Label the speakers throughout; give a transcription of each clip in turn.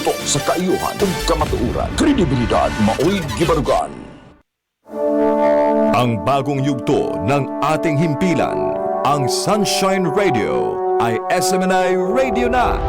Speaker 1: tutok sa kaayuhan ug kamatuoran, kredibilidad maoy gibarugan.
Speaker 2: Ang bagong yugto ng ating himpilan, ang Sunshine Radio, ay SMNI Radio na.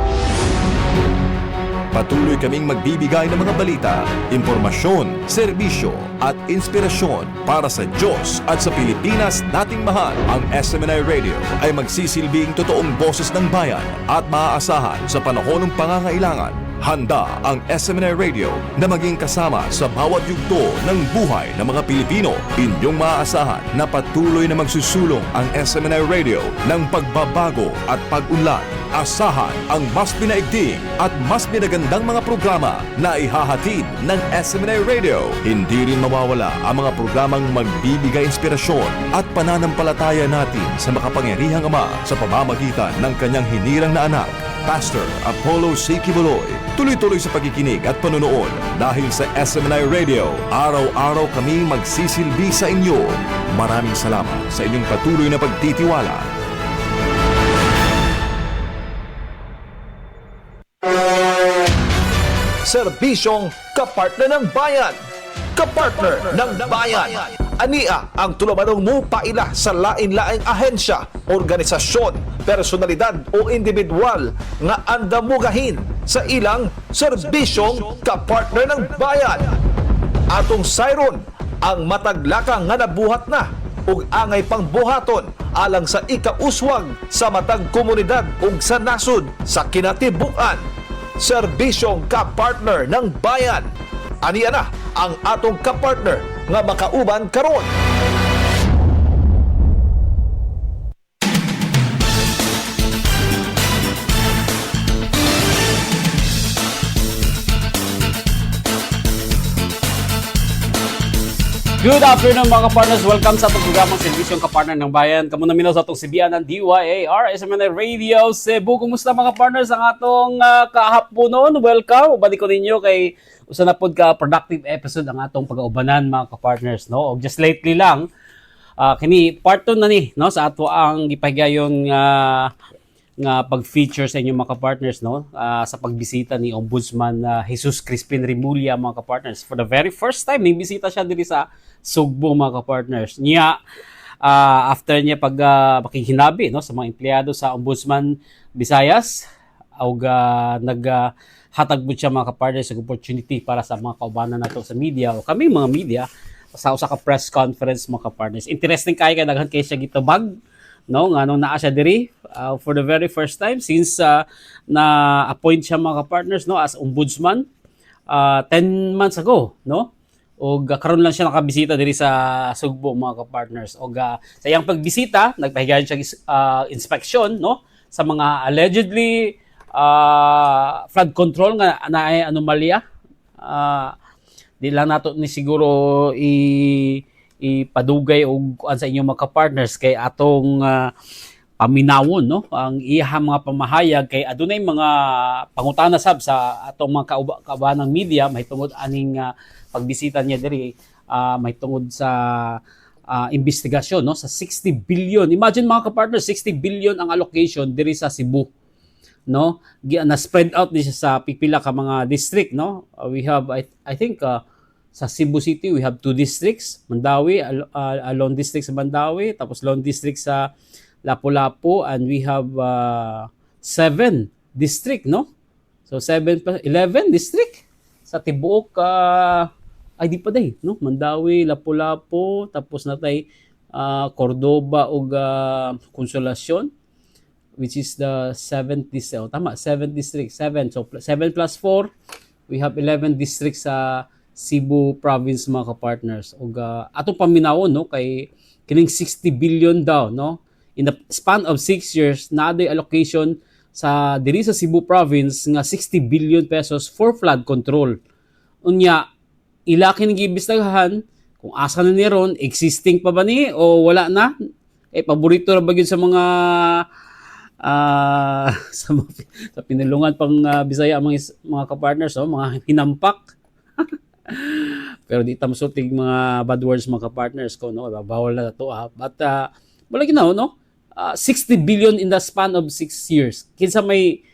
Speaker 2: Patuloy kaming magbibigay ng mga balita, impormasyon, serbisyo at inspirasyon para sa Diyos at sa Pilipinas nating mahal. Ang SMNI Radio ay magsisilbing totoong boses ng bayan at maaasahan sa panahon ng pangangailangan. Handa ang SMNI Radio na maging kasama sa bawat yugto ng buhay ng mga Pilipino. Inyong maaasahan na patuloy na magsusulong ang SMNI Radio ng pagbabago at pag-unlad. Asahan ang mas pinaigting at mas pinagandang mga programa na ihahatid ng SMNI Radio. Hindi rin mawawala ang mga programang magbibigay inspirasyon at pananampalataya natin sa makapangyarihang Ama sa pamamagitan ng kanyang hinirang na anak, Pastor Apollo C. Quiboloy. Tuloy-tuloy sa pagkikinig at panonood dahil sa SMNI Radio, araw-araw kami magsisilbi sa inyo. Maraming salamat sa inyong patuloy na pagtitiwala.
Speaker 3: Serbisyong kapartner ng bayan. Kapartner ng bayan. Ania ang tulumanong mo paila sa lain-laing ahensya, organisasyon, personalidad o individual nga andamugahin sa ilang serbisyong kapartner ng bayan. Atong sayron ang mataglakang nga nabuhat na ug angay pangbuhaton alang sa ikauswag sa matag komunidad ug sa nasud sa kinatibuk-an. Serbisyong kapartner ng bayan. Aniya na ang atong kapartner nga makauban karon.
Speaker 4: Good afternoon mga kapartners. Welcome sa itong programang Serbisyong Kapartner ng Bayan. Kamu na minaw sa itong sibiyan ng DYAR, SMNI Radio Cebu. Kumusta mga partners ang atong kahaponon? Welcome. Ubali ko ninyo kay usa na pod ka productive episode ang atong pag-aubanan mga kapartners. No? Just lately lang, kini part 2 na ni no? Sa ato ang gipahigayon nga pag-feature sa inyo mga kapartners no? Sa pagbisita ni Ombudsman Jesus Crispin Remulla mga kapartners. For the very first time, may bisita siya diri sa Sugbo mga kapartners. Niya, after niya pag makihinabi no, sa mga empleyado sa Ombudsman Visayas, naghatag po siya mga kapartners ng opportunity para sa mga kaubanan nato sa media o kami mga media sa usa ka press conference mga kapartners. Interesting kay daghan kay siya gitubag no nga nung naa siya diri for the very first time since na-appoint siya mga kapartners no as ombudsman 10 months ago no. Og karon lang siya nakabisita diri sa Sugbo mga ka-partners. Og sa iyang pagbisita, nagpahigayon siya inspection no sa mga allegedly flood control nga naay anomalya. Di lang nato ni siguro ipadugay og kuan sa inyong mga ka-partners kay atong paminawon no ang iyang mga pamahayag kay adunay mga pangutana sab sa atong mga kaubanang media mahitungod aning pagbisita niya diri may tungod sa investigasyon no sa 60 billion. Imagine mga ka-partners, 60 billion ang allocation diri sa Cebu. No? Na spread out din siya sa pipila ka mga district no. We have I think sa Cebu City we have 2 districts, Mandawi, Lone District sa Mandawi, tapos Lone District sa Lapu-Lapu, and we have 7 district no. So 7 plus 11 district sa tibuok ay di pa day no Mandawi, Lapu-Lapu, tapos natay Cordoba ug Consolacion, which is the 7th district. Tama, 7th district, 7. So 7 plus 4, we have 11 districts sa Cebu province mga ka-partners. Ug atong paminawon no kay kining 60 billion daw no in the span of 6 years na day allocation sa diri sa Cebu province nga 60 billion pesos for flood control. Unya ila kining gibistagahan kung asa na ni ron, existing pa ba ni o wala na? Paborito ra ba gyud sa mga sa pinulungan pang Bisaya mga ka-partners mga hinampak. Pero di ta mosultig mga bad words mga ka-partners ko no, bawal na to but wala ginaw no. 60 billion in the span of 6 years. Kinsa may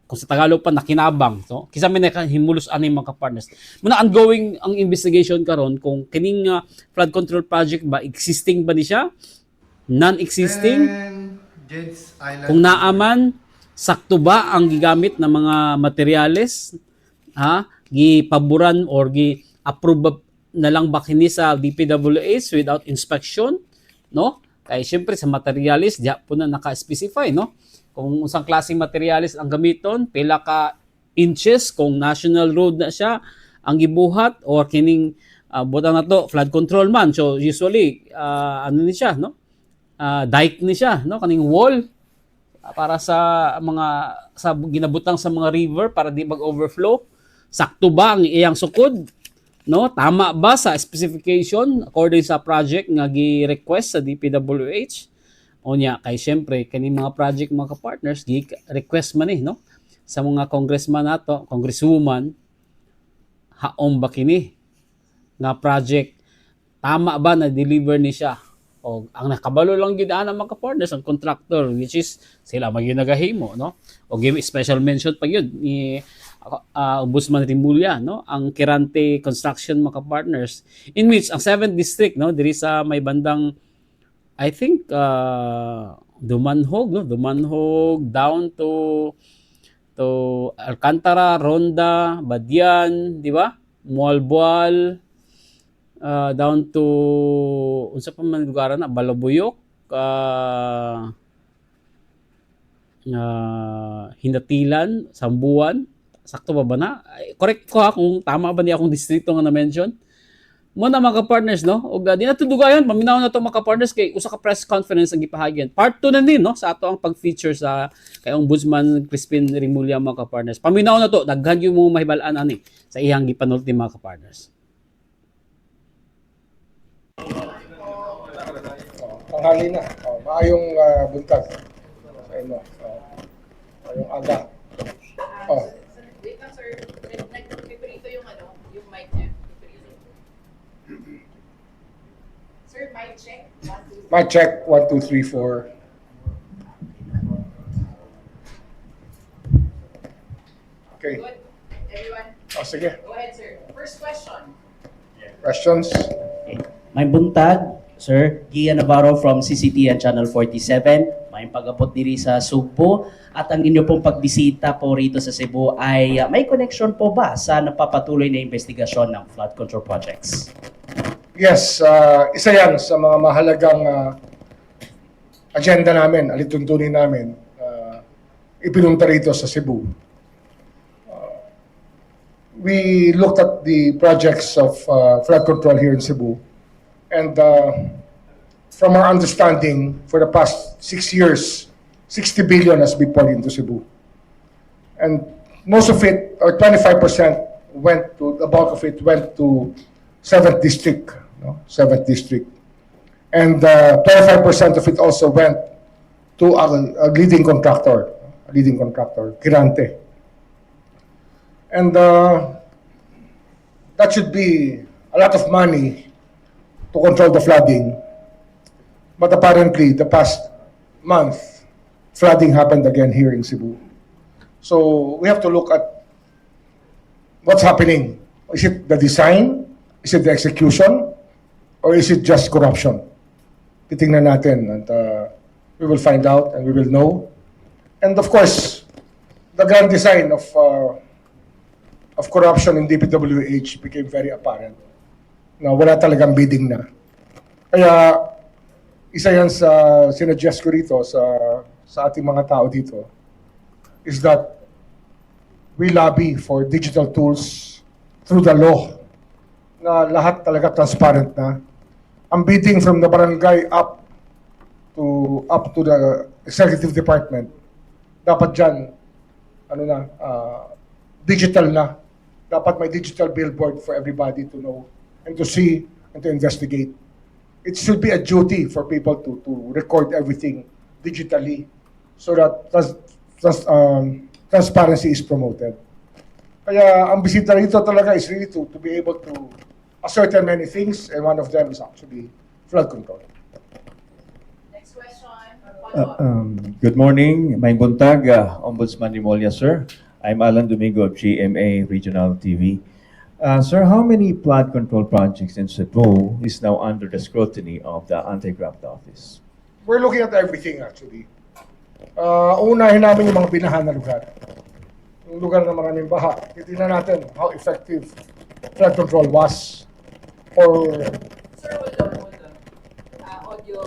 Speaker 4: kung sa Tagalog pa nakinabang, so kisa may nakahimulos ani mga partners muna ongoing ang investigation karon kung kining flood control project ba existing ba ni siya, non-existing,
Speaker 5: Jed's Island.
Speaker 4: kung naaman sakto ba ang gigamit ng mga materyales, gipaboran or gi-approve na lang ba kini sa DPWH without inspection, no? Kay syempre sa materialis diya po na naka-specify, no? Kung unsang klaseng materialis ang gamiton, pila ka inches, kung national road na siya ang gibuhat or kining butang na to flood control man. So usually ano ni siya, no? Dike ni siya, no? Kaning wall para sa ginabutang sa mga river para di mag-overflow. Sakto ba ang iyang sukod? No, tama ba sa specification according sa project nga gi-request sa DPWH? O niya, kay syempre kani mga project mga partners gi-request man no sa mga congressman nato, congresswoman, haom ba kini nga project tama ba na deliver ni siya? O ang nakabalo lang gid ana mga partners ang contractor, which is sila maginagahimo, no? O give special mention pa yun ni Ombudsman Rimulya, no, ang Kirante Construction mga partners, in which ang 7th district, no, diri sa may bandang I think Dumanhog, no, Dumanhog down to Alcantara, Ronda, Badian, di ba? Mualbual, down to unsa pa man lugar na Balabuyok, Hinatilan, Sambuan. Sakto ba na? Correct ko kung tama ba niya akong distrito nga na-mention. Muna mga partners, no? O di na tudugayon, paminaw na to mga partners kay usa ka press conference ang gipahagyan. Part 2 na din, no? Sa ato ang pag-feature sa kay Ombudsman Crispin Rimulya mga partners. Paminaw na to, daghan yung mga mahibalaan ani sa iyang gipanulti mga partners.
Speaker 5: Tanghali na. Maayong buntag sa inyo. Maayong aga.
Speaker 6: Wait lang, sir. Nagpiprito yung yung mic niya. Sir, mic check.
Speaker 5: Mic check. 1, 2, 3, 4. Okay.
Speaker 6: Good. Everyone,
Speaker 5: Sige.
Speaker 6: go ahead, sir. First question.
Speaker 5: Questions?
Speaker 7: May buntag, Sir. Gia Navarro from CCTN Channel 47. May pag-abot diri sa Sugbo. At ang inyo pong pagbisita po rito sa Cebu ay may connection po ba sa napapatuloy na investigasyon ng flood control projects?
Speaker 5: Yes, isa yan sa mga mahalagang agenda namin, alituntunin namin, ipinunta rito sa Cebu. We looked at the projects of flood control here in Cebu, and from our understanding, for the past 6 years, 60 billion has been poured into Cebu. And most of it, or 25%, went to, the bulk of it went to 7th District, no? 7th District. And 25% of it also went to a leading contractor, Kirante. And that should be a lot of money to control the flooding. But apparently, the past month, flooding happened again here in Cebu. So we have to look at what's happening. Is it the design? Is it the execution? Or is it just corruption? Titingnan natin, and we will find out and we will know. And of course, the grand design of corruption in DPWH became very apparent. Na wala talagang bidding na. Kaya isa yan sa sinuggest ko rito sa ating mga tao dito is that we lobby for digital tools through the law na lahat talaga transparent na. Ang bidding from the barangay up to the executive department, dapat dyan, digital na. Dapat may digital billboard for everybody to know and to see and to investigate. It should be a duty for people to record everything digitally so that transparency is promoted. Kaya ang bisita rito talaga is really to be able to ascertain many things, and one of them is actually flood control.
Speaker 6: Next question. Follow-up.
Speaker 8: Good morning, may buntag, Ombudsman Rimulya, sir. I'm Alan Domingo of GMA Regional TV. Sir, how many flood control projects in Cebu is now under the scrutiny of the Anti-Graft Office?
Speaker 5: We're looking at everything actually. Unahin namin yung mga binahan na lugar. Yung lugar na maraming baha. Titignan natin how effective flood control was. Or,
Speaker 6: Sir, hold on. Audio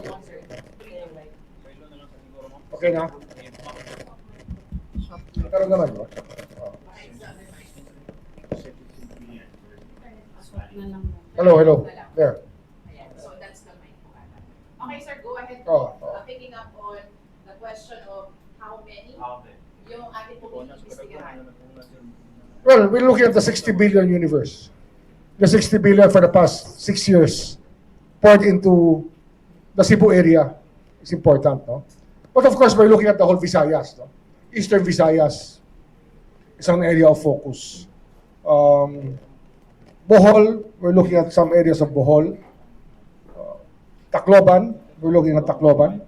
Speaker 6: on, sir.
Speaker 5: okay na? Pero naman, no? Hello. There.
Speaker 6: Ayan, so that's the mic. Okay, sir, go ahead.
Speaker 5: Oh.
Speaker 6: Picking up on the question of how many yung ating pong iimbestigahan.
Speaker 5: Well, we're looking at the 60 billion universe. The 60 billion for the past 6 years poured into the Cebu area is important, no? But of course, we're looking at the whole Visayas, no? Eastern Visayas is an area of focus. Bohol, we're looking at some areas of Bohol. Tacloban, we're looking at Tacloban,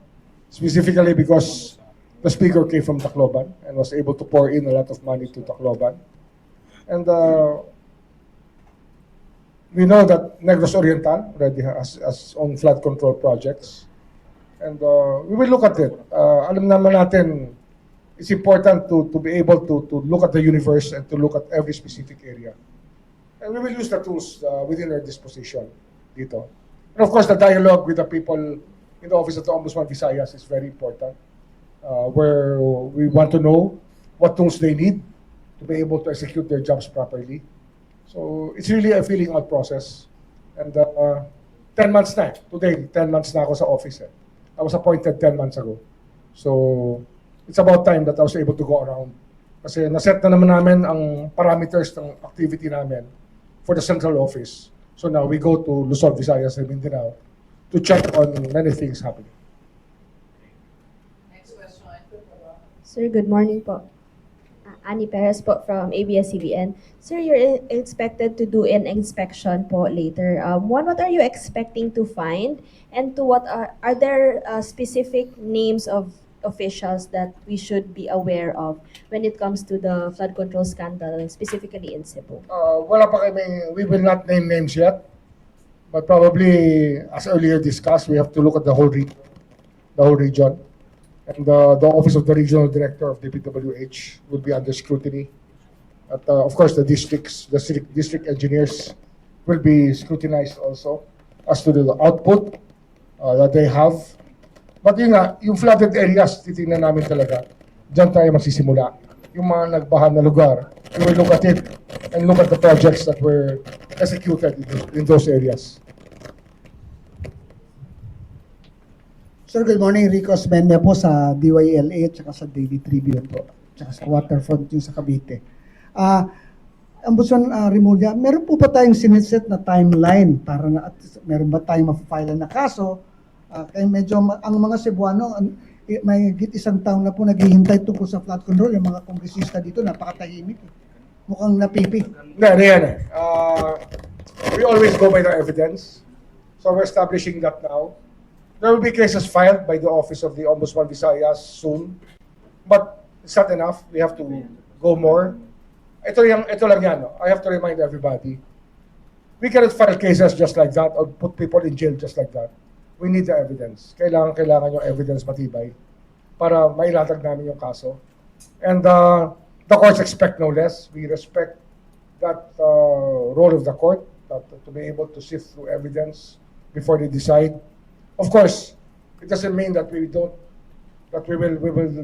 Speaker 5: specifically because the speaker came from Tacloban and was able to pour in a lot of money to Tacloban. And we know that Negros Oriental already has its own flood control projects. And we will look at it. Alam naman natin, it's important to be able to look at the universe and to look at every specific area. And we will use the tools within our disposition dito. And of course, the dialogue with the people in the Office of the Ombudsman Visayas is very important, where we want to know what tools they need to be able to execute their jobs properly. So it's really a feeling out process. And 10 months na. Today, 10 months na ako sa office. I was appointed 10 months ago. So it's about time that I was able to go around. Kasi naset na naman namin ang parameters ng activity namin for the central office. So now we go to Luzon, Visayas, and Mindanao to check on many things happening.
Speaker 6: Next question.
Speaker 9: Sir, good morning po. Annie Perez po from ABS-CBN. Sir, you're expected to do an inspection po later. What are you expecting to find? And to what are there specific names of officials that we should be aware of when it comes to the flood control scandal, specifically in Cebu?
Speaker 5: Wala pa kami, we will not name names yet. But probably, as earlier discussed, we have to look at the whole region. And the Office of the Regional Director of DPWH will be under scrutiny. Of course, the district engineers will be scrutinized also as to the output that they have. But yun nga, yung flooded areas, titingnan namin talaga. Diyan tayo magsisimula. Yung mga nagbaha na lugar, we will look at it and look at the projects that were executed in those areas.
Speaker 10: Sir, good morning. Rico Osmeña po sa DYLA at saka sa Daily Tribune po. At saka sa Waterfront yung sa Cavite. Ombudsman Remulla, meron po ba tayong siniset na timeline para na at meron ba tayong mapapile na kaso? Kaya medyo ang mga Cebuano, may higit isang taon na po naghihintay tungkol sa flood control. Yung mga kongresista dito, napakatahimik. Mukhang napipi.
Speaker 5: We always go by the evidence. So we're establishing that now. There will be cases filed by the Office of the Ombudsman Visayas soon. But it's not enough. We have to go more. Ito lang yan. No? I have to remind everybody. We cannot file cases just like that or put people in jail just like that. We need the evidence. Kailangan yung evidence matibay para mailatag namin yung kaso. And the courts expect no less. We respect that role of the court to be able to sift through evidence before they decide. Of course, it doesn't mean that we will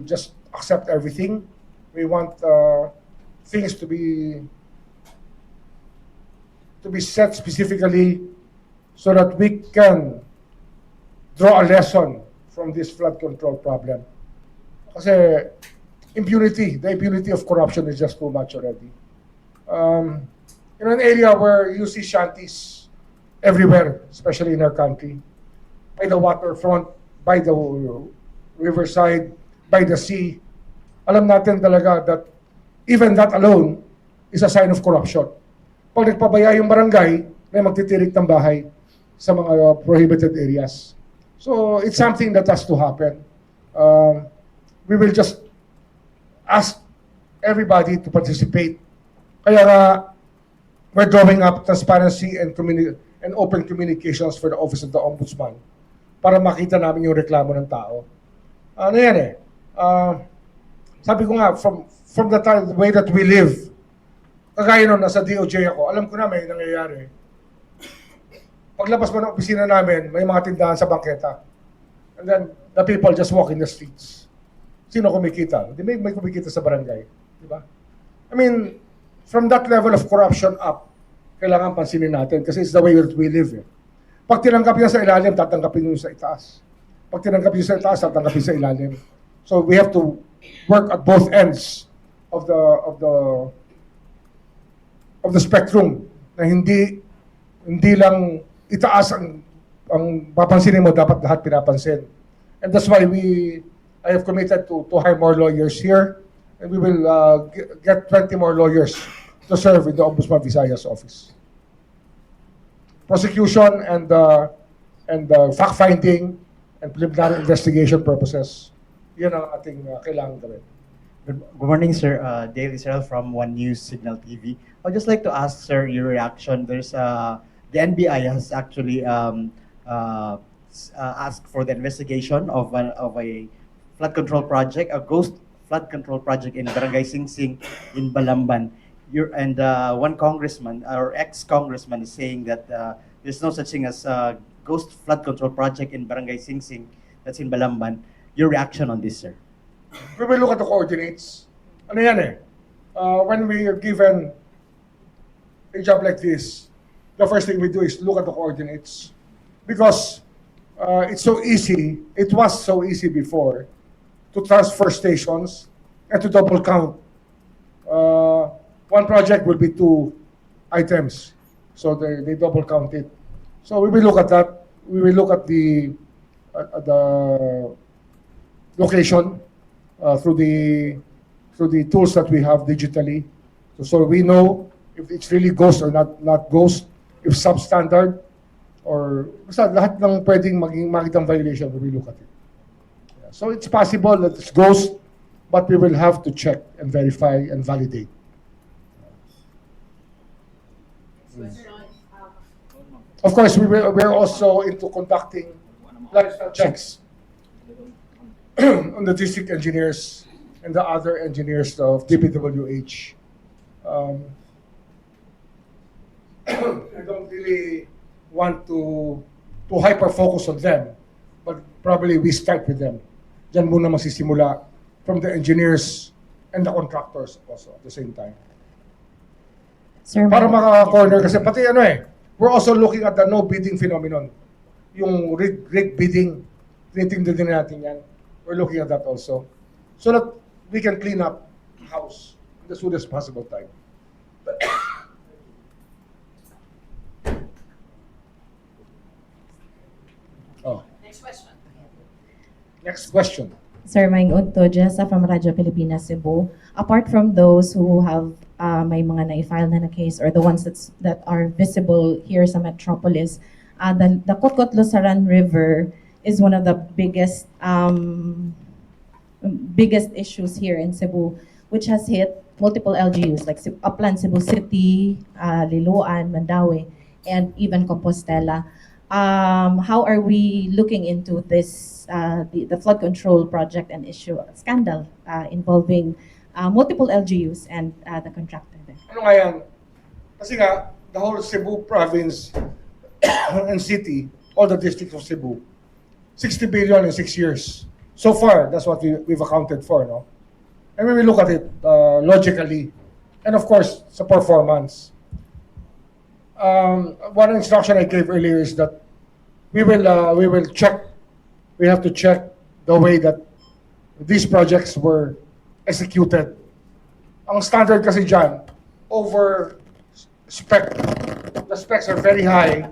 Speaker 5: just accept everything. We want things to be set specifically so that we can draw a lesson from this flood control problem. Kasi the impunity of corruption is just too much already. In an area where you see shanties everywhere, especially in our country, by the waterfront, by the riverside, by the sea, alam natin talaga that even that alone is a sign of corruption. Pag nagpabaya yung barangay, may magtitirik ng bahay sa mga prohibited areas. So it's something that has to happen. We will just ask everybody to participate. Kaya nga, we're drawing up transparency and open communications for the Office of the Ombudsman para makita namin yung reklamo ng tao. Ano yan eh? Sabi ko nga, from the time, the way that we live, kagaya nun, nasa DOJ ako, alam ko na may nangyayari. Paglabas mo ng opisina namin, may mga tindahan sa bangketa. And then, the people just walk in the streets. Sino kumikita? Hindi may kumikita sa barangay. Di ba? I mean, from that level of corruption up, kailangan pansinin natin kasi it's the way that we live. Eh. Pag tinanggap niya sa ilalim, tatanggapin niyo sa itaas. Pag tinanggap niyo sa itaas, tatanggapin sa ilalim. So we have to work at both ends of the spectrum na hindi lang itaas ang papansinin mo, dapat lahat pinapansin. And that's why I have committed to hire more lawyers here, and we will get 20 more lawyers to serve in the Ombudsman Visayas office. Prosecution and fact-finding and preliminary investigation purposes. Yan ang ating kailangan gawin.
Speaker 11: Good morning, sir. Dale Israel from One News Signal TV. I'd just like to ask, sir, your reaction. There's the NBI has actually asked for the investigation of a flood control project, a ghost flood control project in Barangay Sing Sing in Balamban. One congressman or ex-congressman is saying that there's no such thing as a ghost flood control project in Barangay Sing Sing that's in Balamban. Your reaction on this, sir?
Speaker 5: We will look at the coordinates. Ano yan eh? When we are given a job like this, the first thing we do is look at the coordinates. Because it's so easy, it was so easy before, to transfer stations and to double count. One project will be 2 items. So they double count it. So we will look at that. We will look at the location through the tools that we have digitally. So we know if it's really ghost or not ghost, if substandard, or basta lahat ng pwedeng makitang violation, we will look at it. Yeah. So it's possible that it's ghost, but we will have to check and verify and validate. Of course, we're also into conducting lifestyle checks on the district engineers and the other engineers of DPWH. I don't really want to hyper-focus on them, but probably we start with them. Diyan muna masisimula from the engineers and the contractors also at the same time.
Speaker 9: Sir,
Speaker 5: Para maka-corner kasi pati ano eh, we're also looking at the no bidding phenomenon. Yung rig bidding, tinitingnan din natin yan. We're looking at that also. So that we can clean up the house in the soonest possible time. Oh.
Speaker 6: Next question.
Speaker 5: Next question.
Speaker 9: Sir, Maing Udto, Jessa from Radyo Pilipinas, Cebu. Apart from those who have may mga na-file na case or the ones that are visible here sa Metropolis, the Cotkot-Lusaran River is one of the biggest issues here in Cebu, which has hit multiple LGUs like Upland, Cebu City, Liloan, Mandaue, and even Compostela. How are we looking into this, the flood control project and issue scandal involving multiple LGUs and the contractor there?
Speaker 5: Ano nga yan? Kasi nga, the whole Cebu province and city, all the districts of Cebu, 60 billion in 6 years. So far, that's what we've accounted for, no? And when we look at it logically, and of course, sa performance. One instruction I gave earlier is that we will check. We have to check the way that these projects were executed. Ang standard kasi dyan, over spec. The specs are very high,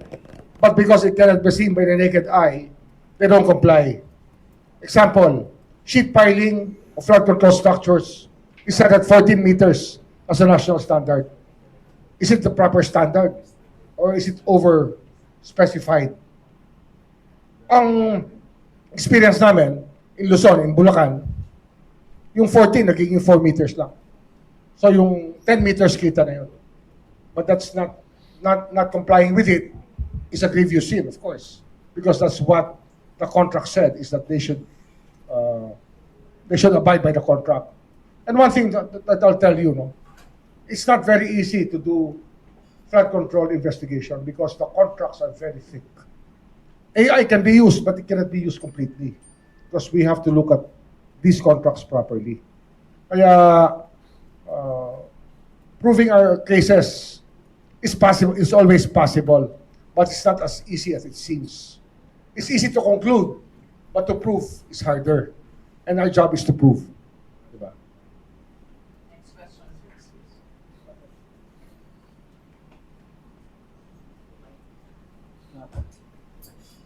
Speaker 5: but because it cannot be seen by the naked eye, they don't comply. Example, sheet piling of flood control structures is set at 14 meters as a national standard. Is it the proper standard? Or is it over-specified? Ang experience namin in Luzon, in Bulacan, yung 14 nagiging 4 meters lang. So yung 10 meters kita na yun. But that's not complying with it is a grievous sin, of course, because that's what the contract said, is that they should abide by the contract. And one thing that I'll tell you, no, it's not very easy to do flood control investigation because the contracts are very thick. AI can be used, but it cannot be used completely because we have to look at these contracts properly. Kaya proving our cases is possible, is always possible, but it's not as easy as it seems. It's easy to conclude, but to prove is harder. And our job is to prove. Diba?
Speaker 6: Next question.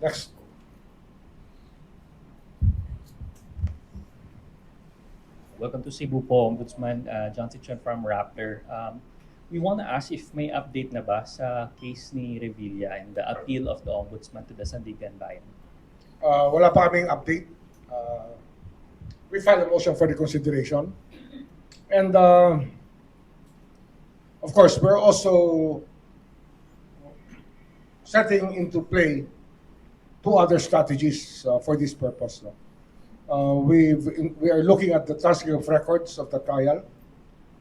Speaker 5: Next.
Speaker 12: Welcome to Cebu po, Ombudsman John Tichon from Raptor. We want to ask if may update na ba sa case ni Revilla and the appeal of the Ombudsman to the Sandigan Bayan?
Speaker 5: Wala pa kaming update. We filed a motion for reconsideration. And of course, we're also setting into play two other strategies for this purpose. No? We are looking at the transcript of records of the trial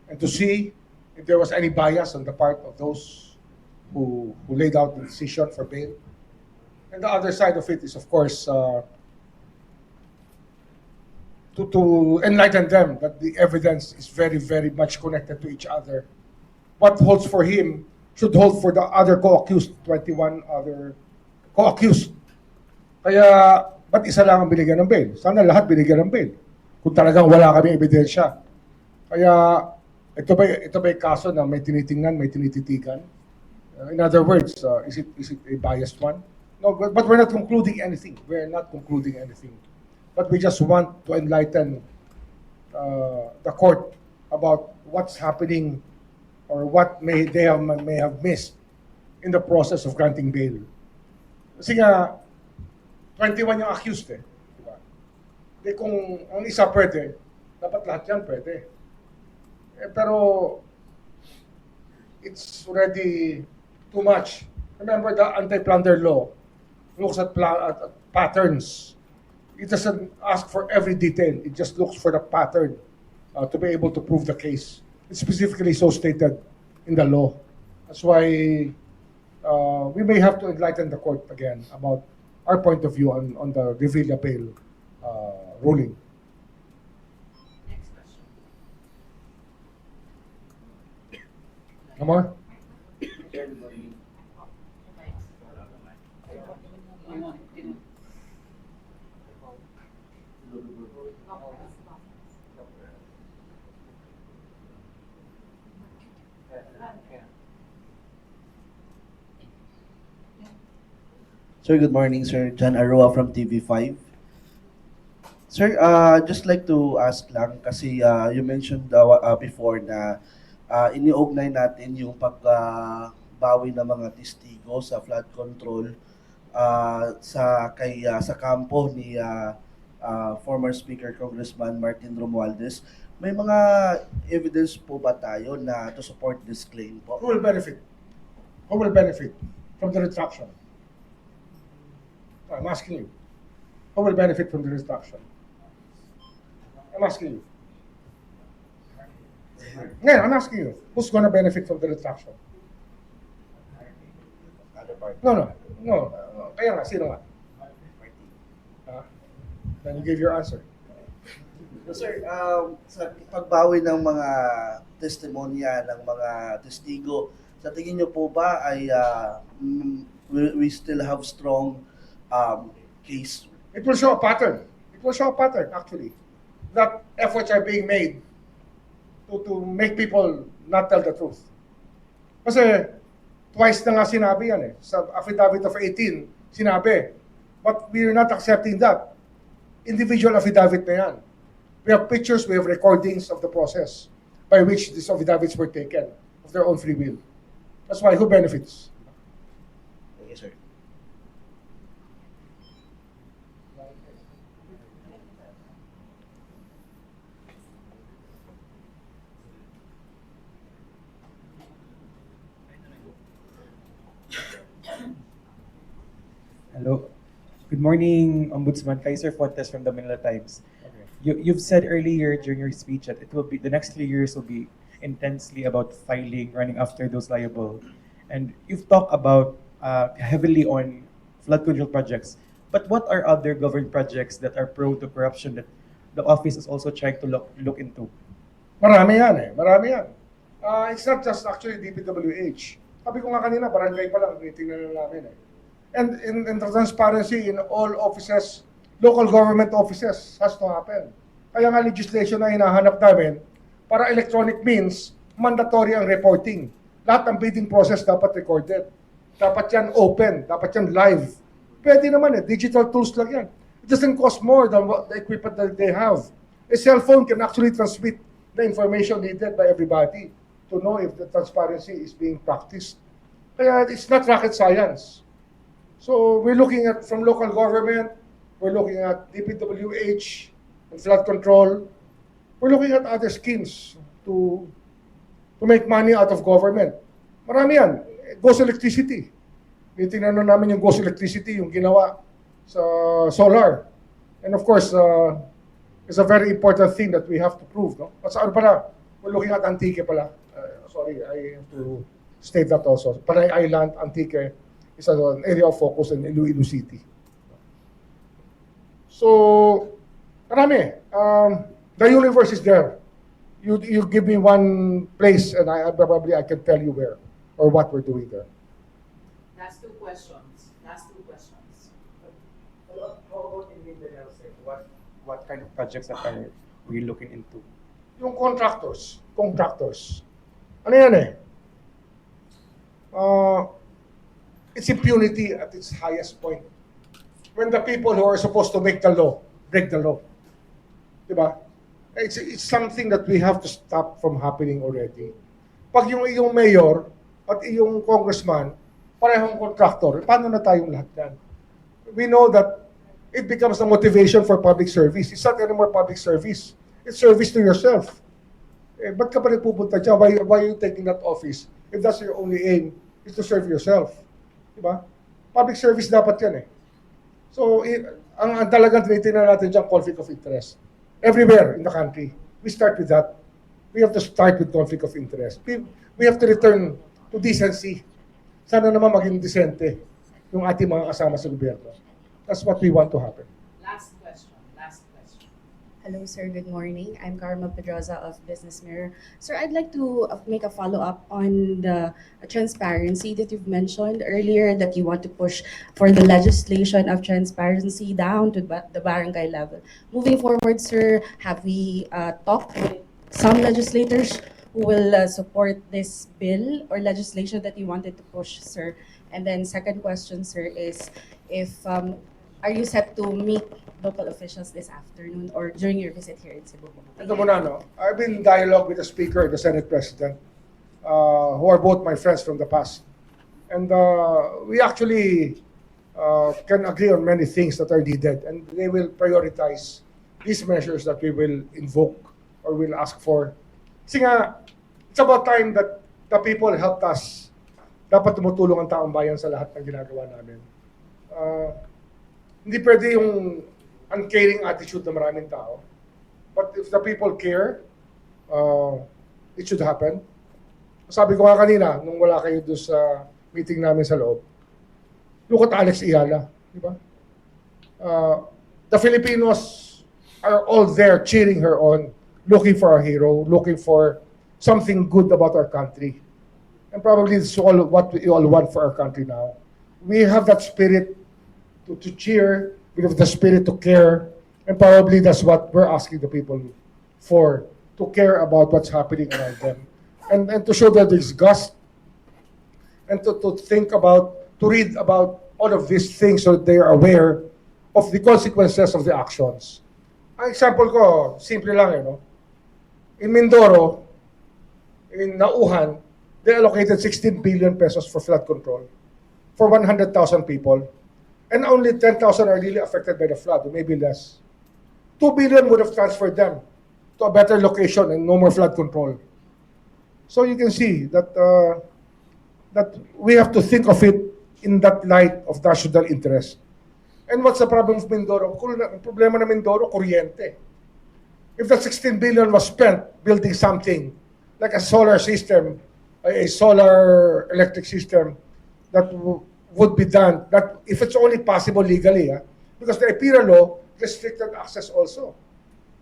Speaker 5: and to see if there was any bias on the part of those who laid out the decision for bail. And the other side of it is, of course, to enlighten them that the evidence is very, very much connected to each other. What holds for him should hold for the other co-accused, 21 other co-accused. Kaya, ba't isa lang ang binigyan ng bail? Sana lahat binigyan ng bail. Kung talagang wala kaming ebidensya. Kaya, ito ba yung kaso na may tinitingnan, may tinititigan? In other words, is it a biased one? No, but we're not concluding anything. We're not concluding anything. But we just want to enlighten the court about what's happening or what may have missed in the process of granting bail. Kasi nga, 21 yung accused eh. Diba? Di kung ang isa pwede, dapat lahat yan pwede. Eh, pero, it's already too much. Remember the anti-plunder law looks at patterns. It doesn't ask for every detail. It just looks for the pattern to be able to prove the case. It's specifically so stated in the law. That's why we may have to enlighten the court again about our point of view on the Revilla bail ruling.
Speaker 6: Next question.
Speaker 5: No more?
Speaker 13: Sir, good morning, sir. John Arroa from TV5. Sir, just like to ask lang, kasi you mentioned before na iniugnay natin yung pagbawi ng mga testigo sa flood control sa kampo ni former Speaker Congressman Martin Romualdez. May mga evidence po ba tayo na to support this claim po?
Speaker 5: Who will benefit? Who will benefit from the retraction? I'm asking you. Who will benefit from the retraction? I'm asking you. Ngayon, I'm asking you. Who's going to benefit from the retraction? No. Kaya nga, sino nga? Then you give your answer.
Speaker 13: Sir, sa pagbawi ng mga testimonya ng mga testigo, sa tingin niyo po ba ay we still have strong case?
Speaker 5: It will show a pattern. It will show a pattern, actually. That efforts are being made to make people not tell the truth. Kasi twice na nga sinabi yan eh. Sa affidavit of 18, sinabi. But we're not accepting that. Individual affidavit na yan. We have pictures, we have recordings of the process by which these affidavits were taken of their own free will. That's why, who benefits?
Speaker 13: Yes, sir.
Speaker 14: morning, Ombudsman. Kaiser Fontes from the Manila Times. You've said earlier during your speech that the next 3 years will be intensely about filing, running after those liable. And you've talked about heavily on flood control projects. But what are other government projects that are prone to corruption that the office is also trying to look into?
Speaker 5: Marami yan eh. Marami yan. It's not just actually DPWH. Sabi ko nga kanina, barangay pa lang, tinitingnan na namin eh. And in transparency in all offices, local government offices has to happen. Kaya nga legislation na hinahanap namin para electronic means, mandatory ang reporting. Lahat ng bidding process dapat recorded. Dapat yan open, dapat yan live. Pwede naman eh, digital tools lang yan. It doesn't cost more than what the equipment that they have. A cell phone can actually transmit the information needed by everybody to know if the transparency is being practiced. Kaya it's not rocket science. So we're looking at from local government, we're looking at DPWH and flood control. We're looking at other schemes to make money out of government. Marami yan. Ghost electricity. Titingnan namin yung ghost electricity, yung ginawa sa solar. And of course, it's a very important thing that we have to prove. No? At saan pala, we're looking at Antique pala. Sorry, I have to state that also. Panay Island, Antique, is an area of focus in Iloilo City. So, marami. The universe is there. You give me one place and I probably I can tell you where or what we're doing there.
Speaker 6: Last two questions.
Speaker 14: How about in Mindanao, sir? What kind of projects that are we looking into?
Speaker 5: Yung contractors. Ano yan eh? It's impunity at its highest point. When the people who are supposed to make the law, break the law. Diba? It's something that we have to stop from happening already. Pag yung mayor at yung congressman, parehong contractor, paano na tayong lahat yan? We know that it becomes a motivation for public service. It's not anymore public service. It's service to yourself. Eh, ba't ka pa nagpupunta dyan? Why are you taking that office? If that's your only aim, is to serve yourself. Diba? Public service dapat yan eh. So, ang talagang tinitingnan natin dyan, conflict of interest. Everywhere in the country, we start with that. We have to start with conflict of interest. We have to return to decency. Sana naman maging decente yung ating mga kasama sa gobyerno. That's what we want to happen.
Speaker 6: Last question.
Speaker 15: Hello, sir. Good morning. I'm Karma Pedroza of Business Mirror. Sir, I'd like to make a follow-up on the transparency that you've mentioned earlier, that you want to push for the legislation of transparency down to the barangay level. Moving forward, sir, have we talked with some legislators who will support this bill or legislation that you wanted to push, sir? And then second question, sir, is if are you set to meet local officials this afternoon or during your visit here in Cebu?
Speaker 5: Ito muna, no? I've been in dialogue with the Speaker and the Senate President, who are both my friends from the past. And we actually can agree on many things that are needed, and they will prioritize these measures that we will invoke or will ask for. Kasi nga, it's about time that the people helped us. Dapat tumutulong ang taong bayan sa lahat ng ginagawa namin. Hindi pwede yung uncaring attitude ng maraming tao. But if the people care, it should happen. Sabi ko nga kanina, nung wala kayo doon sa meeting namin sa loob, look at Alex Ayala. Di ba? The Filipinos are all there cheering her on, looking for a hero, looking for something good about our country. And probably this is all what we all want for our country now. We have that spirit to cheer, we have the spirit to care, and probably that's what we're asking the people for, to care about what's happening around them. And to show that there's gust, and to think about, to read about all of these things so that they are aware of the consequences of the actions. Ang example ko, simple lang, you know. In Mindoro, in Nauhan, they allocated 16 billion pesos for flood control for 100,000 people. And only 10,000 are really affected by the flood, or maybe less. 2 billion would have transferred them to a better location and no more flood control. So you can see that that we have to think of it in that light of national interest. And what's the problem of Mindoro? Ang problema ng Mindoro, kuryente. If that 16 billion was spent building something like a solar system, a solar electric system that would be done, that if it's only possible legally, because the EPIRA law restricted access also.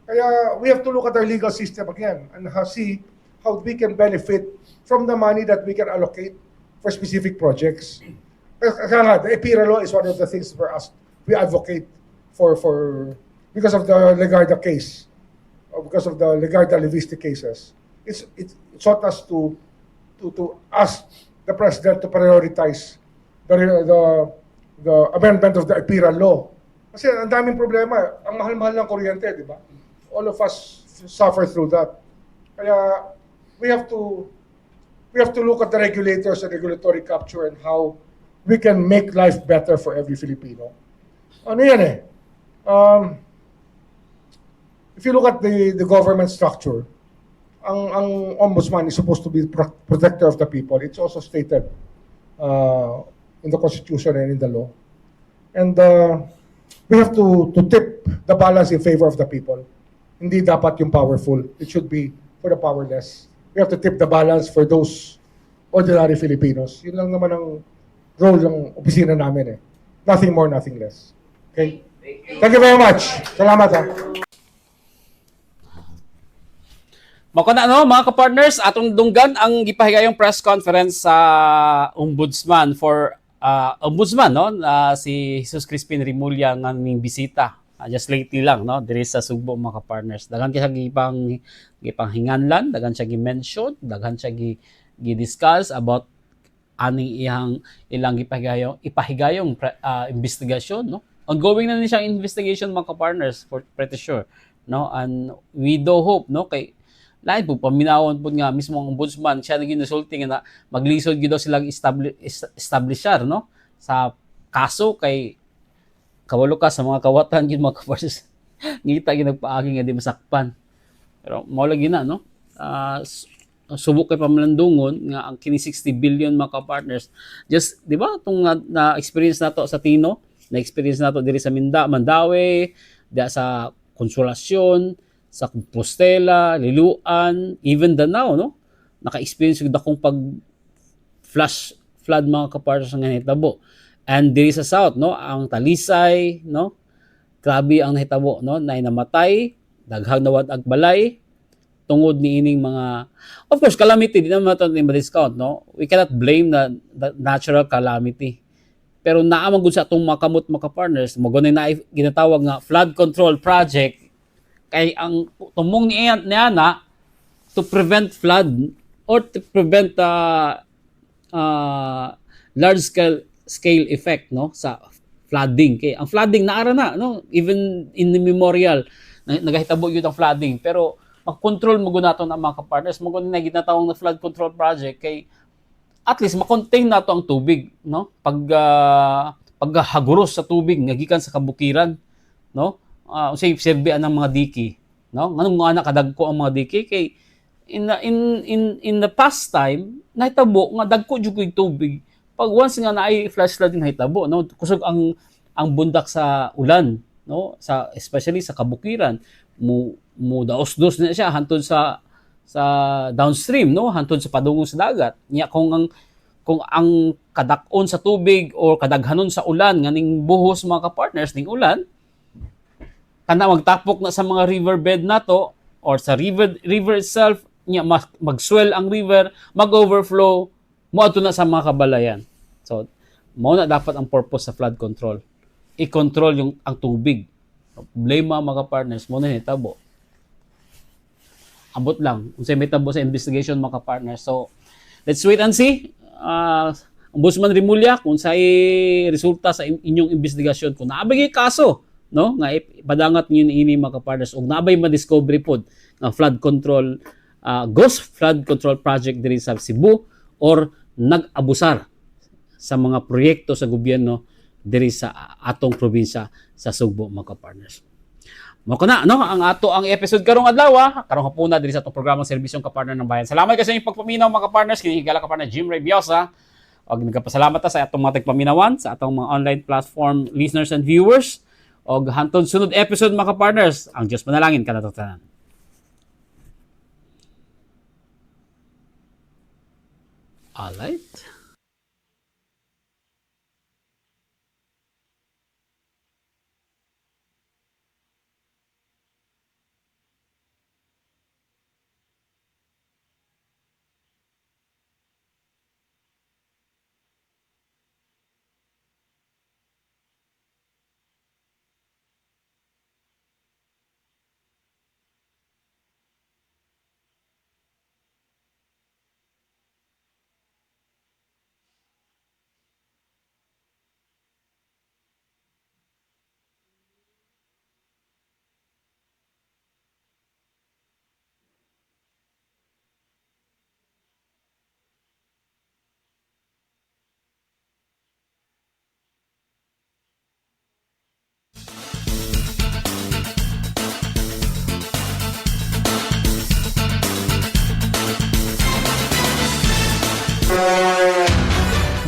Speaker 5: Kaya we have to look at our legal system again and see how we can benefit from the money that we can allocate for specific projects. Kaya nga, the EPIRA law is one of the things for us we advocate for because of the Legarda case, or because of the Legarda-Leviste cases. It sought us to ask the president to prioritize the amendment of the EPIRA law. Kasi ang daming problema, ang mahal-mahal ng kuryente, di ba? All of us suffer through that. Kaya we have to look at the regulators and regulatory capture and how we can make life better for every Filipino. Ano yan eh? If you look at the government structure, ang ombudsman is supposed to be protector of the people. It's also stated in the Constitution and in the law. And we have to tip the balance in favor of the people. Hindi dapat yung powerful. It should be for the powerless. We have to tip the balance for those ordinary Filipinos. Yun lang naman ang role ng opisina namin eh. Nothing more, nothing less. Okay? Thank you very much. Salamat ha.
Speaker 4: Mako na mga kapartners, atong dunggan ang gipahigayong press conference sa ombudsman for ombudsman si Jesus Crispin Remulla nga ning bisita just lately lang diri sa Sugbo mga kapartners. Daghan siya gipanghinganlan, daghan siya gi-mention, daghan siya gi-discuss about aning ilang ipahigayong investigasyon ongoing na ni siyang investigation mga kapartners for pretty sure and we do hope kay lain po paminawon po nga mismo ang ombudsman siya naging resulting na maglisod gyud daw silang establishar sa kaso kay kawalo ka sa mga kawatan gyud mga kapartners ngita gyud nagpaagi nga di masakpan pero mao lagi na subok kay pamalandungon nga ang kini 60 billion mga kapartners just di ba tong na experience nato sa Tino na experience nato diri sa Mandaue diya sa Konsolasyon sa Compostela, Liluan, even Danao, naka-experience yung dakong flood mga kapartners nga nahitabo. And diri sa South, ang Talisay, grabe ang nahitabo, na namatay, daghang nawad agbalay, tungod ni ining mga, of course, calamity, di naman ito ma-discount, we cannot blame the natural calamity. Pero naamagod sa itong makamot mga kapartners, magunay na ginatawag nga flood control project, kay ang tumong niya na to prevent flood or to prevent large scale effect sa flooding kay ang flooding naara na even in the memorial nagahitabo gyud ang flooding pero mag-control mo nato ang mga kapartners mo na ginatawag na flood control project kay at least ma-contain nato ang tubig paghaguros sa tubig nga gikan sa kabukiran say serbian ng mga diki nganong mga anak kadagko ang mga diki kay in the past time nahitabo nga dagko jud koy tubig pag once nga naay flash flood nahitabo kusog ang bundak sa ulan sa especially sa kabukiran mo daos-dos na siya hantod sa downstream hantod sa padungong sa dagat nya kung ang kadak-on sa tubig or kadaghanon sa ulan nga ning buhos mga kapartners ning ulan kana magtapok na sa mga riverbed nato or sa river itself nya mag-swell ang river, mag-overflow moadto na sa mga kabalayan. So mao na dapat ang purpose sa flood control. I-control ang tubig. Problema mga partners mo na hitabo. Ambot lang unsay may tabo sa investigation mga partners. So let's wait and see. Ombudsman Remulla kung say resulta sa inyong investigasyon kung naabay kaso nga ipadangat niyo ini mga kapartners ug nabay ma-discovery pod nga flood control ghost flood control project diri sa Cebu or nag-abusar sa mga proyekto sa gobyerno diri sa atong probinsya sa Sugbo mga kapartners. Mao na ang episode karong adlaw karong hapuna diri sa atong programang Serbisyong Kapartner ng Bayan. Salamat kasi sa inyong pagpaminaw mga kapartners kini higala kapartner Jim Reviosa Og nagapasalamat ta sa atong mga tigpaminawan, sa atong mga online platform listeners and viewers. Og hantod sunod episode mga ka-partners, ang Diyos manalangin kanato tanan. Alright.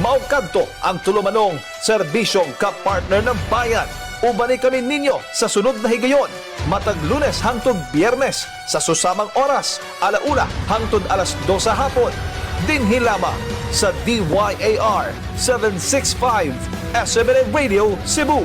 Speaker 3: Maukadto ang tulumanong serbisyong kapartner ng bayan. Ubani kami ninyo sa sunod na higayon. Matag Lunes hangtod Biyernes sa susamang oras, alauna hangtod alas 2 hapon. Dinhi lamang sa DYAR 765 SMNA Radio Cebu.